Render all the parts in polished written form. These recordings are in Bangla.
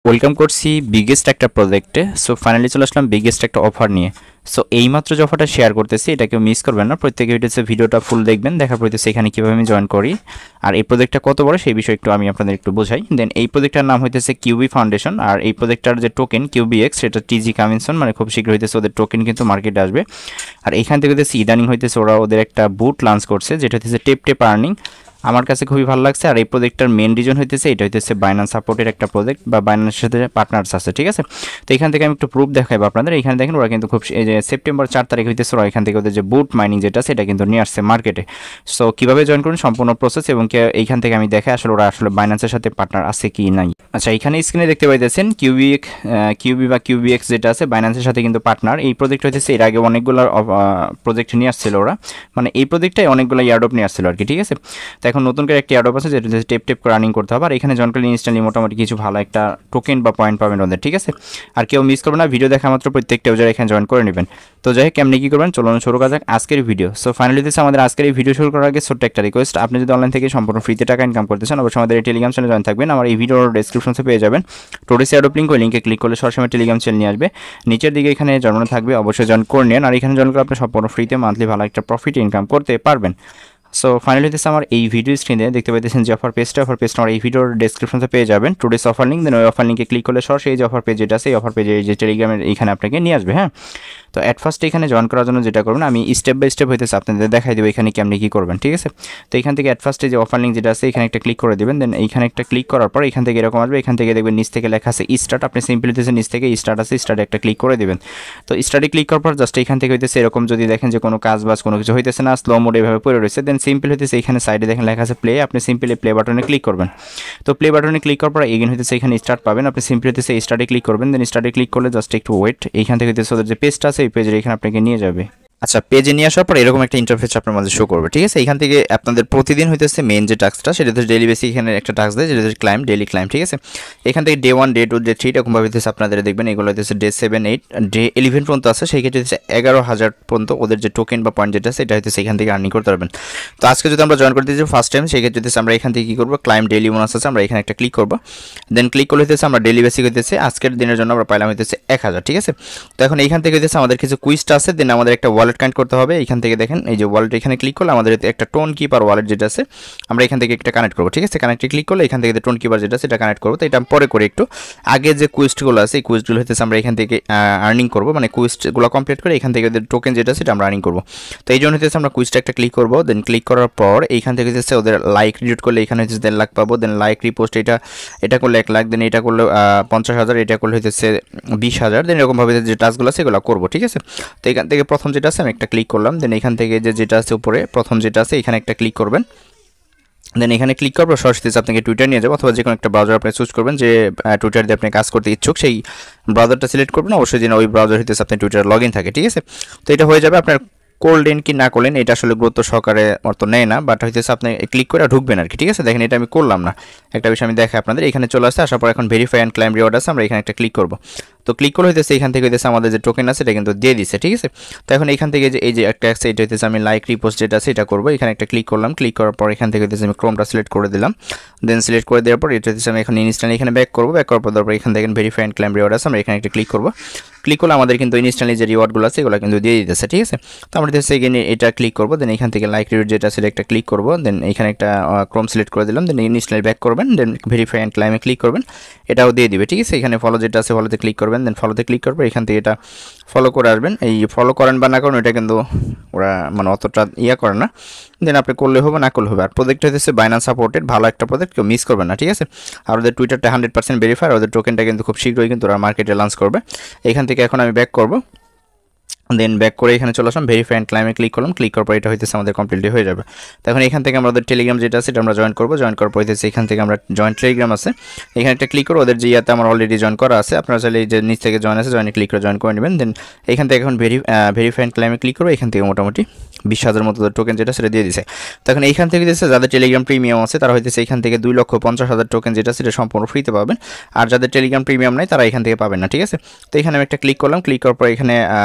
ওয়েলকাম করছি বিগেস্ট একটা প্রজেক্টে। সো ফাইনালি চলে আসলাম বিগেস্ট একটা অফার নিয়ে। সো এইমাত্র যে অফারটা শেয়ার করতেছি এটা কেউ মিস করবেন না, প্রত্যেকে ভিডিওটা ফুল দেখবেন, দেখার পর এখানে কীভাবে আমি জয়েন করি আর এই প্রজেক্টটা কত বড় সেই বিষয়ে একটু আমি আপনাদের একটু বোঝাই। দেন এই প্রজেক্টটার নাম হইতেছে কিউবি ফাউন্ডেশন, আর এই প্রজেক্টটার যে টোকেন কিউবিএক্স সেটা টিজি কামিনসন, মানে খুব শীঘ্র হইতেছে ওদের টোকেন কিন্তু মার্কেটে আসবে। আর এইখান থেকে হইতেছে ইদানিং হইতেছে ওরা ওদের একটা বুট লঞ্চ করছে যেটা হচ্ছে টেপ টেপ আর্নিং। আমার কাছে খুবই ভালো লাগছে। আর এই প্রজেক্টটার মেন রিজন হইতেছে এটা হইতেছে বাইন্যান্স সাপোর্টের একটা প্রজেক্ট বা বাইন্যান্সের সাথে পার্টনার্স আছে, ঠিক আছে। তো এখান থেকে আমি একটু প্রুফ দেখাইবো আপনাদের। এখানে দেখেন ওরা কিন্তু খুব এই যে সেপ্টেম্বর 4 তারিখ হইতেছে ওরা এখান থেকে ওদের যে বুট মাইনিং যেটা সেটা কিন্তু নিয়ে আসছে মার্কেটে। সো কীভাবে জয়েন করুন সম্পূর্ণ প্রসেস এবং এইখান থেকে আমি দেখে আসলে ওরা আসলে বাইন্যান্সের সাথে পার্টনার আছে কি নাই। আচ্ছা, এখানে স্ক্রিনে দেখতে পাইতেছেন কিউবি বা কিউবিএক্স যেটা আছে বাইন্যান্সের সাথে কিন্তু পার্টনার। এই প্রজেক্ট হইতেছে এর আগে অনেকগুলো প্রজেক্ট নিয়ে আসছিল ওরা, মানে এই প্রজেক্টটাই অনেকগুলো ইয়ারডপ নিয়ে আসছিল আর কি, ঠিক আছে। তো এখন নতুন করে একটা ইয়ারডপ আছে যেটা টেপ টেপ করে রানিং করতে হবে। আর এখানে জয়েন করলে ইনস্ট্যান্টলি মোটামুটি কিছু ভালো একটা টোকেন বা পয়েন্ট পাবেন ওদের, ঠিক আছে। আর কেউ মিস করবে না, ভিডিও দেখা মাত্র প্রত্যেকটা ইউজার এখানে জয়েন করে নেবেন। তো যাই হোক, কেমনি কী করবেন চলুন শুরু করা যাক আজকের ভিডিও। সো ফাইনালি দিচ্ছে আমাদের আজকের এই ভিডিও শুরু করার আগে ছোট্ট একটা রিকোয়েস্ট, আপনি যদি অনলাইন থেকে সম্পূর্ণ ফ্রিতে টাকা ইনকাম করতে চান অবশ্যই আমাদের এই টেলিগ্রাম চ্যানেলে জয়েন থাকবেন। আমার এই ভিডিওর ডেসক্রিপশনে পেয়ে যাবেন টোডেস এয়ারডপ লিঙ্ক, ওই লিঙ্কে ক্লিক করলে সরাসরি টেলিগ্রাম চ্যানেল নিয়ে আসবে। নিচের দিকে এখানে জন্ম থাকবে, অবশ্যই জয়েন করে নেন। আর এখানে জয়েন করে আপনি সম্পূর্ণ ফ্রিতে মান্থলি ভালো একটা প্রফিট ইনকাম করতে পারবেন। সো ফাইনালি দিচ্ছে আমার এই ভিডিও স্ক্রিনে দেখতে পাইতেছেন যে অফার পেজটা আমার এই ভিডিওর ডেসক্রিপশনে পেয়ে যাবেন টুডেস অফার লিঙ্ক। দেন ওই অফার লিঙ্কে ক্লিক করলে সরাসরি এই যে অফার পেজ যেটা আছে এই অফার পেজে এই যে টেলিগ্রামের এইখানে আপনাকে নিয়ে আসবে। হ্যাঁ, তো অ্যাট ফার্স্ট এখানে জয়েন করার জন্য যেটা করবেন আমি স্টেপ বাই স্টেপ হইতেছে আপনাদের দেখাই দেবো এখানে কেমনি কী করবেন, ঠিক আছে। তো এখান থেকে অ্যাট ফার্স্টে যে অফার লিঙ্ক যেটা আছে এখানে একটা ক্লিক করে দেবেন। দেন এইখানে একটা ক্লিক করার পর এখান থেকে এরকম আসবে, এখান থেকে দেখবেন নিচ থেকে লেখা আছে স্টার্ট। আপনি সিম্পলি হইতেছে নিচ থেকে স্টার্ট আছে, স্টার্টে একটা ক্লিক করে দেবেন। তো স্টার্টে ক্লিক করার পর জাস্ট এখান থেকে হইতেছে এরকম যদি দেখেন যে কোনো কাজ বাজ কোনো কিছু হইতেছে না, স্লো মোড এভাবে পড়ে রয়েছে, দেন সিম্পল হইতেছে এখানে সাইডে দেখেন লেখা আছে প্লে, আপনি সিম্পলি প্লে বাটনে ক্লিক করবেন। তো প্লে বাটনে ক্লিক করার পর এগেন হইতেছে এখানে স্টার্ট পাবেন, আপনি সিম্পলি হইতেছে স্টার্টে ক্লিক করবেন। দেন স্টার্টে ক্লিক করলে জাস্ট একটু ওয়েট, এইখান থেকে হইতেছে ওদের যে পেজটা আছে এই পেজের এখানে আপনাকে নিয়ে যাবে। আচ্ছা, পেজে নিয়ে আসার পর এরকম একটা ইন্টারফেস আপনার মাঝে শো করবে, ঠিক আছে। এখান থেকে আপনাদের প্রতিদিন হইতেছে মেন যে টাস্কটা সেটা হচ্ছে ডেইলি বেসিক এখানে একটা টাস্ক দেয় যেটা হচ্ছে ক্লাইম, ডেইলি ক্লাইম, ঠিক আছে। এখান থেকে ডে 1 ডে 2 ডে 3 এরকমভাবে হইতেছে আপনাদের দেখবেন এগুলো হইতেছে ডে 7 8 ডে 11 পর্যন্ত আছে, সেই ক্ষেত্রে হচ্ছে 11,000 পর্যন্ত ওদের যে টোকেন বা পয়েন্ট যেটা আছে এটা হইতেছে এখান থেকে আর্নিং করতে পারবেন। তো আজকে যদি আমরা জয়েন করতে চাই ফার্স্ট টাইম সেই ক্ষেত্রে হইতেছে আমরা এখান থেকে কী করবো, ক্লাইম ডেইলি বোনাস আছে আমরা এখানে একটা ক্লিক করবো। দেন ক্লিক করলে হইতেছে আমরা ডেইলি বেসিক হইতেছে আজকের দিনের জন্য আমরা পাইলাম হইতেছে 1000, ঠিক আছে। তো এখন এইখান থেকে হইতেছে আমাদের কিছু কুইজটা আছে, দেন আমাদের একটা ওয়ালেট কানেক্ট করতে হবে। এখান থেকে দেখেন এই যে ওয়ালেট এখানে ক্লিক করলে আমাদের একটা টোন কিপার ওয়ালেট যেটা আছে আমরা এখান থেকে একটা কানেক্ট করবো, ঠিক আছে। কানেক্টে ক্লিক করলে এখান থেকে টোন কিপার যেটা আছে এটা কানেক্ট করবো। তো এটা পরে করে একটু আগে যে কুইজগুলো আছে এই কুইজগুলো হইতেছে আমরা এখান থেকে আর্নিং করবো, মানে কুইজগুলো কমপ্লিট করে এখান থেকে ওদের টোকেন যেটা আছে এটা আমরা আর্নিং করবো। তো এই জন্য হইতেছে আমরা কুইজটা একটা ক্লিক করবো। দেন ক্লিক করার পর এইখান থেকে হচ্ছে ওদের লাইক রিডিউট করলে এখানে হচ্ছে 1.5 লাখ পাবো। দেন লাইক রিপোস্ট এটা করলে 1 লাখ, দেন এটা করলে 50,000, এটা করলে হইতেছে 20,000। দেন এরকমভাবে যে টাস্কগুলো আছে এগুলো করবো, ঠিক আছে। তো এখান থেকে প্রথম যেটা আছে আমি একটা ক্লিক করলাম। দেন এখান থেকে যেটা আছে উপরে প্রথম যেটা আছে এখানে একটা ক্লিক করবেন। দেন এখানে ক্লিক করার পর সরাসরি আপনাকে টুইটার নিয়ে যাবো, অথবা যে কোনো একটা ব্রাউজার আপনি চুজ করবেন যে টুইটার দিয়ে আপনি কাজ করতে ইচ্ছুক সেই ব্রাউজারটা সিলেক্ট করবেন। অবশ্যই যেন ওই ব্রাউজার হইতেছে আপনি টুইটার লগ ইন থাকে, ঠিক আছে। তো এটা হয়ে যাবে। আপনার করলেন কি না করলেন এটা আসলে গুরুত্ব সহকারে অর্থ নেয় না, বাট হইতেছে আপনি ক্লিক করে ঢুকবেন আর কি, ঠিক আছে। দেখেন এটা আমি করলাম না, একটা বিষয় আমি দেখাই আপনাদের। এখানে চলে আসছে, আসার পর এখন ভেরিফাই অ্যান্ড ক্লাইম রিওয়ার্ড আছে আমরা এখানে একটা ক্লিক করবো। তো ক্লিক করলে হইতেছে এখান থেকে হইতেছে আমাদের যে টোকেন আছে এটা কিন্তু দিয়ে দিচ্ছে, ঠিক আছে। তো এখন এখান থেকে যে এই যে একটা আছে এটা হইতেছে আমি লাইক রিপোস্ট যেটা আছে এটা করবো। এখানে একটা ক্লিক করলাম, ক্লিক করার পর এখান থেকে হইতেছে আমি ক্রোমটা সিলেক্ট করে দিলাম। দেন সিলেক্ট করে দেওয়ার পর এটা হচ্ছে আমি এখন ইনস্ট্যান্টলি এখানে ব্যাক করবো। ব্যাক করার পর তারপর এখান থেকে ভেরিফাই অ্যান্ড ক্লাইম রিওয়ার্ড আছে আমরা এখানে একটা ক্লিক করবো। ক্লিক করলে আমাদের কিন্তু ইনস্ট্যান্টলি যে রিওয়ার্ডগুলো আছে এগুলো কিন্তু দিয়ে দিতেছে, ঠিক আছে। তো আমরা হচ্ছে এখানে এটা ক্লিক করবো। দেন এখান থেকে লাইক রিওয়ার্ড যেটা আছে একটা ক্লিক করবো। দেন এখানে একটা ক্রোম সিলেক্ট করে দিলাম। দেন ইনস্ট্যান্টলি ব্যাক করবেন। দেন ভেরিফাই অ্যান্ড ক্লাইমে ক্লিক করবেন, এটাও দিয়ে দিবে, ঠিক আছে। এখানে ফলো যেটা আছে ফলোতে ক্লিক করবেন। দেন ফলোতে ক্লিক করবেন, এখান থেকে এটা ফলো করে আসবেন। এই ফলো করেন বা না করেন এটা কিন্তু ওরা মানে অতটা করে না, দেন আপনি করলে হবে না করলে হবে। আর প্রজেক্ট হচ্ছে বাইন্যান্স সাপোর্টেড ভালো একটা প্রজেক্ট, কেউ মিস করবেন না, ঠিক আছে। আর ওদের টুইটারটা 100% ভেরিফাই, আর ওদের টোকেনটা কিন্তু খুব শীঘ্রই কিন্তু ওরা মার্কেটে লঞ্চ করবে। এখান থেকে এখন আমি ব্যাক করবো। দেন ব্যাক করে এখানে চলে আসলাম, ভেরিফাই অ্যান্ড ক্লাইমে ক্লিক করলাম। ক্লিক করার পর এটা হইতেছে আমাদের কমপ্লিটলি হয়ে যাবে। তো এখন এখান থেকে আমাদের টেলিগ্রাম যেটা আছে এটা আমরা জয়েন করবো। জয়েন করার পর হইতেছে এখান থেকে আমরা জয়েন্ট টেলিগ্রাম আছে এখানে একটা ক্লিক করে ওদের যে ইয়াতে আমার অলরেডি জয়েন করা আছে, আপনারা চাইলে এই যে নিচ থেকে জয়েন আছে জয়েনে ক্লিক করে জয়েন করে নেবেন। দেন এখান থেকে এখন ভেরিফাই অ্যান্ড ক্লাইমে ক্লিক করবো। এখান থেকে মোটামুটি 20,000 মতো টোকেন যেটা সেটা দিয়ে দিছে। তখন এইখান থেকে দিচ্ছে যাদের টেলিগ্রাম প্রিমিয়াম আছে তারা হইতেছে এখান থেকে 2,50,000 টোকেন যেটা সেটা সম্পূর্ণ ফ্রিতে পাবেন। আর যাদের টেলিগ্রাম প্রিমিয়াম নাই তারা এখান থেকে পাবেন না, ঠিক আছে। তো এখানে আমি একটা ক্লিক করলাম, ক্লিক করার পর এখানে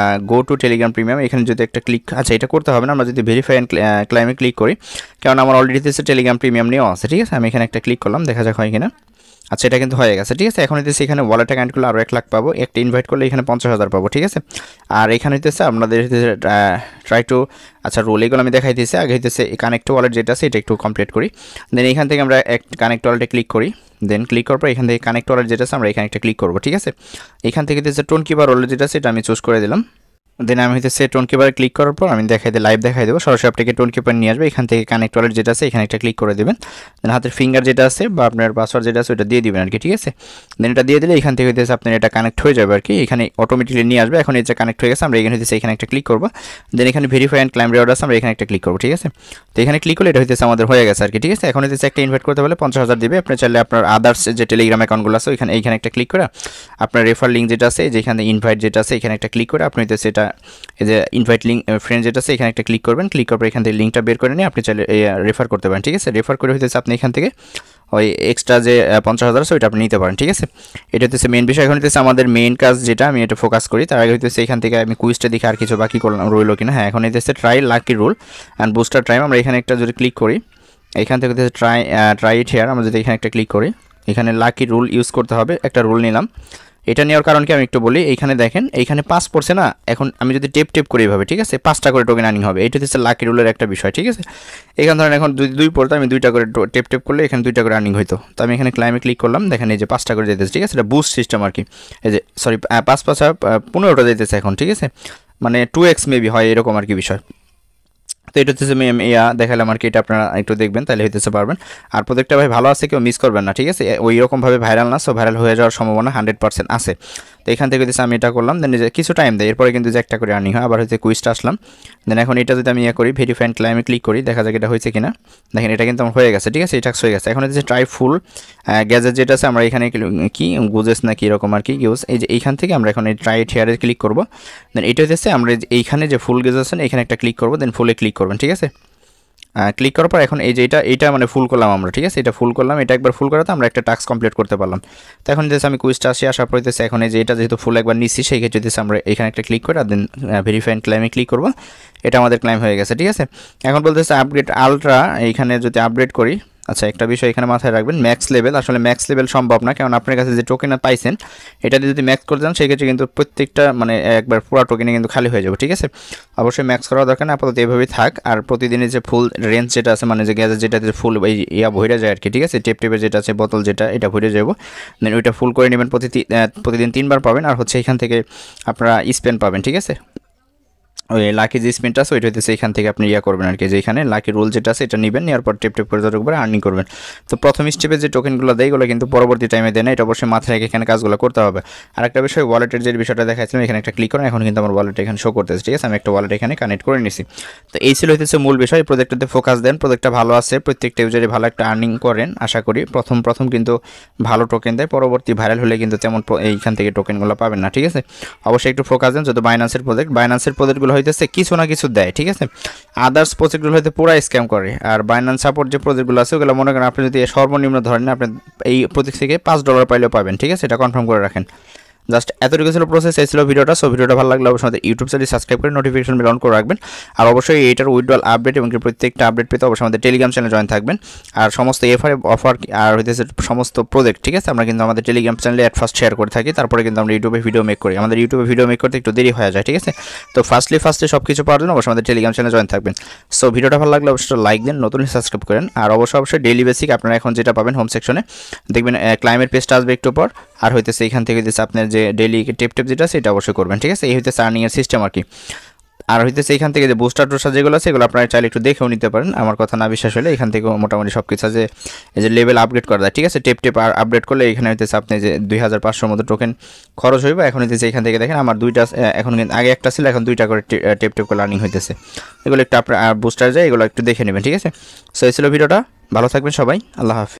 গো টু টেলিগ্রাম প্রিমিয়াম এখানে যদি একটা ক্লিক, আচ্ছা এটা করতে হবে না, আমরা যদি ভেরিফাই অ্যান্ড ক্লাইমে ক্লিক করি, কারণ আমার অলরেডি টেলিগ্রাম প্রিমিয়াম নিয়েও আছে, ঠিক আছে। আমি এখানে একটা ক্লিক করলাম, দেখা যাক হয় কিনা। আচ্ছা এটা কিন্তু হয়ে গেছে, ঠিক আছে। এখন হইতেছে এখানে ওয়ালেটে কানেক্ট করলে আরও 1 লাখ পাবো, একটা ইনভাইট করলে এখানে 50,000 পাবো, ঠিক আছে। আর এখানে হইতেছে আপনাদের ট্রাই টু, আচ্ছা রোল এগুলো আমি দেখাই দিয়েছি। আগে হইতেছে কানেক্ট ওয়ালেট যেটা আছে এটা একটু কমপ্লিট করি, দেন এখান থেকে আমরা কানেক্ট ওয়ালেটে ক্লিক করি, দেন ক্লিক করার পর এখান থেকে কানেক্ট ওয়ালেট যেটা আছে আমরা এখানে একটা ক্লিক করবো, ঠিক আছে। এখান থেকে হইতেছে টোন কিপার ওয়ালেট যেটা আছে এটা আমি চুজ করে দিলাম, দেন আমি হইতেছে টোন কিপারে ক্লিক করার পর আমি দেখাই দিই, লাইভ দেখাই দেবো, সরাসরি আপনাকে টোন কিপার নিয়ে আসবে। এখান থেকে কানেক্ট ওয়ালেট যেটা আছে এখানে একটা ক্লিক করে দেবেন, দেন হাতের ফিঙ্গার যেটা আছে বা আপনার পাসওয়ার্ড যেটা আছে ওটা দিয়ে দিবেন আর কি, ঠিক আছে। দেন এটা দিয়ে দিলে এখান থেকে হইতেছে আপনার এটা কানেক্ট হয়ে যাবে আর কি, এখানে অটোমেটিকলি নিয়ে আসবে। এখন এটা কানেক্ট হয়ে গেছে, আমরা এখানে হইতেছে এখানে একটা ক্লিক করবো, দেন এখানে ভেরিফাই অ্যান্ড ক্লাইম রিওয়ার্ড আছে আমরা এখানে একটা ক্লিক করবো, ঠিক আছে। তো এখানে ক্লিক করলে এটা হইতেছে আমাদের হয়ে গেছে আর কি, ঠিক আছে। এখন হইতেছে একটা ইনভাইট করতে বলে 50,000 দিবে, আপনি চাইলে আপনার আদার্স যে টেলিগ্রাম অ্যাকাউন্টগুলো আছে এইখানে একটা ক্লিক করে আপনার রেফার লিঙ্ক যেটা আছে যেখানে ইনভাইট যেটা আছে এখানে একটা ক্লিক করে আপনি হইতেছে এটা এই যে ইনভাইট লিঙ্ক ফ্রেন্ড যেটা আছে এখানে একটা ক্লিক করবেন, ক্লিক করার পর এখান থেকে লিঙ্কটা বের করে নিয়ে আপনি চাইলে রেফার করতে পারেন, ঠিক আছে। রেফার করে হইতেছে আপনি এখান থেকে ওই এক্সট্রা যে 50,000 আছে ওইটা আপনি নিতে পারেন, ঠিক আছে। এটা হচ্ছে মেন বিষয়। এখন হচ্ছে আমাদের মেইন কাজ যেটা আমি এটা ফোকাস করি, তার আগে হচ্ছে এখান থেকে আমি কুইজটা দেখি আর কিছু বাকি করলাম রইলো কিনা। হ্যাঁ, এখন হচ্ছে try lucky rule and booster time, আমরা এখানে একটা যদি ক্লিক করি এখান থেকে হচ্ছে ট্রাই ইট হেয়ার, আমরা যদি এখানে একটা ক্লিক করি এখানে লাকি রুল ইউজ করতে হবে, একটা রুল নিলাম। এটা নেওয়ার কারণ কি আমি একটু বলি, এইখানে দেখেন এইখানে 5 পড়ছে না, এখন আমি যদি টেপ করি এভাবে, ঠিক আছে, 5টা করে টোকেন আর্নিং হবে। এটা হচ্ছে লাকি রুলের একটা বিষয়, ঠিক আছে। এখানে ধরেন এখন যদি 2 পড়তো আমি 2টা করে টেপ করলে এখানে 2টা করে আর্নিং হইতো। তো আমি এখানে ক্লাইমে ক্লিক করলাম, দেখেন এই যে 5টা করে যেতেছে, ঠিক আছে। এটা বুস্ট সিস্টেম আর কি, এই যে সরি 5 5 15টা যেতেছে এখন, ঠিক আছে, মানে 2x মেবি হয় এরকম আর কি বিষয়। তো এটা হচ্ছে দেখালাম আর কি, এটা আপনারা একটু দেখবেন তাহলে হইতেছে পারবেন। আর প্রত্যেকটা ভাই ভালো আছে, কেউ মিস করবেন না, ঠিক আছে। ওই রকমভাবে ভাইরাল না, সো ভাইরাল হয়ে যাওয়ার সম্ভাবনা 100% আছে। তো এখান থেকে হচ্ছে আমি এটা করলাম, দেন কিছু টাইম দেয়, এরপরে কিন্তু যে একটা করে আর্নিং হয়। আবার হচ্ছে কুইজটা আসলাম, দেন এখন এটা যদি আমি করি ভেরিফাই অ্যান্ড ক্লাইমে ক্লিক করি, দেখা যাক এটা হয়েছে কিনা। দেখেন এটা কিন্তু আমার হয়ে গেছে, ঠিক আছে, এটা হয়ে গেছে। এখন হচ্ছে ট্রাই ফুল গ্যাজেট যেটা আছে আমরা এখানে কি গুজেস না কি এরকম আর কি ইউজ, এই যে এইখান থেকে আমরা এখন এই ট্রাই হেয়ারে ক্লিক করবো, দেন এটা হচ্ছে আমরা এইখানে যে ফুল গেজ আছেন এখানে একটা ক্লিক করবো, দেন ফুলে ক্লিক করবেন, ঠিক আছে। ক্লিক করার পর এখন এই যে এটা মানে ফুল করলাম আমরা, ঠিক আছে, এটা ফুল করলাম, এটা একবার ফুল করাতে আমরা একটা টাস্ক কমপ্লিট করতে পারলাম। তো এখন যেহেতু আমি কুইজটা আসার পর হইতেছে এখন এই যে এটা যেহেতু ফুল একবার নিচ্ছি সেই ক্ষেত্রে হচ্ছে আমরা এখানে একটা ক্লিক করে দেন ভেরিফাই অ্যান্ড ক্লাইমে ক্লিক করবো, এটা আমাদের ক্লাইম হয়ে গেছে, ঠিক আছে। এখন বলতেছে আপগ্রেড আলট্রা, এইখানে যদি আপগ্রেড করি, আচ্ছা একটা বিষয় এখানে মাথায় রাখবেন, ম্যাক্স লেভেল, আসলে ম্যাক্স লেভেল সম্ভব না, কারণ আপনার কাছে যে টোকেন পাইছেন এটা যদি ম্যাক্স করতে চান সেক্ষেত্রে কিন্তু প্রত্যেকটা মানে একবার পুরো টোকেনে কিন্তু খালি হয়ে যাবে, ঠিক আছে। অবশ্যই ম্যাক্স করা দরকার না, আপাতত এভাবেই থাক। আর প্রতিদিনের যে ফুল রেঞ্জ যেটা আছে মানে যে গ্যাজেট যেটা ফুল ভরে যায় আর কি, ঠিক আছে, টেপের যেটা আছে বোতল যেটা এটা ভরে যাবো, দেন ওইটা ফুল করে নেবেন, প্রতিদিন 3বার পাবেন। আর হচ্ছে এখান থেকে আপনারা স্পেন পাবেন, ঠিক আছে। ওই লাকি যে স্পিনটা আছে ওইটা হচ্ছে এখান থেকে আপনি করবেন আর কি, যে এখানে লাকি রোল যেটা আছে এটা নেবেন, নেওয়ার পর টেপ করে যতটুকু করে আর্নিং করবেন। তো প্রথম স্টেপে যে টোকেনগুলো দেয় এগুলো কিন্তু পরবর্তী টাইমে দেয় না, এটা অবশ্যই মাথায় রেখে এখানে কাজগুলো করতে হবে। আর একটা বিষয় ওয়ালেটের যে বিষয়টা দেখাচ্ছিলাম এখানে একটা ক্লিক করেন, এখন কিন্তু আমার ওয়ালেট এখানে শো করতেছে, ঠিক আছে, আমি একটা ওয়ালেট এখানে কানেক্ট করে নিছি। তো এই ছিল হচ্ছে মূল বিষয়, প্রজেক্টটাতে ফোকাস দেন, প্রজেক্টটা ভালো আছে, প্রত্যেকটা ইউজারে ভালো একটা আর্নিং করেন আশা করি। প্রথম কিন্তু ভালো টোকেন দেয়, পরবর্তী ভাইরাল হলে কিন্তু তেমন এইখান থেকে টোকেনগুলো পাবেন না, ঠিক আছে। অবশ্যই একটু ফোকাস দেন, যত বাইন্যান্সের প্রজেক্টগুলো হইতেছে কিছু না কিছু দেয়, ঠিক আছে। আদার্স প্রজেক্টগুলো হয়তো পুরো স্ক্যাম করে, আর বাইন্যান্স সাপোর্ট যে প্রজেক্টগুলো আছে ওগুলো মনে করেন আপনি যদি সর্বনিম্ন ধরেন আপনি এই প্রজেক্ট থেকে $5 পাইলেও পাবেন, ঠিক আছে, এটা কনফার্ম করে রাখেন। জাস্ট এতটুকু ছিল প্রসেস, এই ছিল ভিডিওটা। সো ভিডিওটা ভালো লাগলে অবশ্যই আমাদের ইউটিউব চ্যানেল সাবস্ক্রাইব করে নোটিফিকেশন বেল অন করে রাখবেন। আর অবশ্যই এইটার উইথড্রল আপডেট এবং প্রত্যেকটা আপডেট পেতে অবশ্যই আমাদের টেলিগ্রাম চ্যানেলে জয়েন থাকবেন। আর সমস্ত অফার আর হইতেছে সমস্ত প্রজেক্ট, ঠিক আছে, আমরা কিন্তু আমাদের টেলিগ্রাম চ্যানেলে অ্যাট ফার্স্ট শেয়ার করে থাকি, তারপরে কিন্তু আমরা ইউটিউবে ভিডিও মেক করি। আমাদের ইউটিউবে ভিডিও মেক করতে একটু দেরি হয়ে যায়, ঠিক আছে। তো ফার্স্টে সব কিছু পাওয়ার জন্য অবশ্যই আমাদের টেলিগ্রাম চ্যানেলে জয়েন থাকবেন। সো ভিডিওটা ভালো লাগলে অবশ্যই লাইক দেন, নতুন সাবস্ক্রাইব করেন। আর অবশ্যই ডেইলি বেসিক আপনারা এখন যেটা পাবেন হোম সেকশনে দেখবেন ক্লাইমের পেজটা আসবে একটু পর, আর হইতেছে এখান থেকে হইতেছে আপনার যে ডেইলি টেপ যেটা আছে এটা অবশ্যই করবেন, ঠিক আছে। এই হইতেছে আর্নিংয়ের সিস্টেম আর কি। আর হইতেছে এখান থেকে যে বুস্টার টোস্টার যেগুলো আছে এগুলো আপনারা চাইলে একটু দেখেও নিতে পারেন, আমার কথা না বিশ্বাস হলে এখান থেকে মোটামুটি সব কিছু আছে, এই যে লেভেল আপগ্রেড করা যায়, ঠিক আছে। টেপ আর আপগ্রেড করলে এখানে হইতেছে আপনি যে 2500 মতো টোকেন খরচ হইবে। এখন হইতেছে এখান থেকে দেখেন আমার 2টা, এখন আগে একটা ছিল, এখন 2টা করে টেপ করে আর্নিং হইতেছে। এগুলো একটু আপনার বুস্টার যায়, এগুলো একটু দেখে নেবেন, ঠিক আছে। সো এই ছিল ভিডিওটা, ভালো থাকবেন সবাই, আল্লাহ হাফেজ।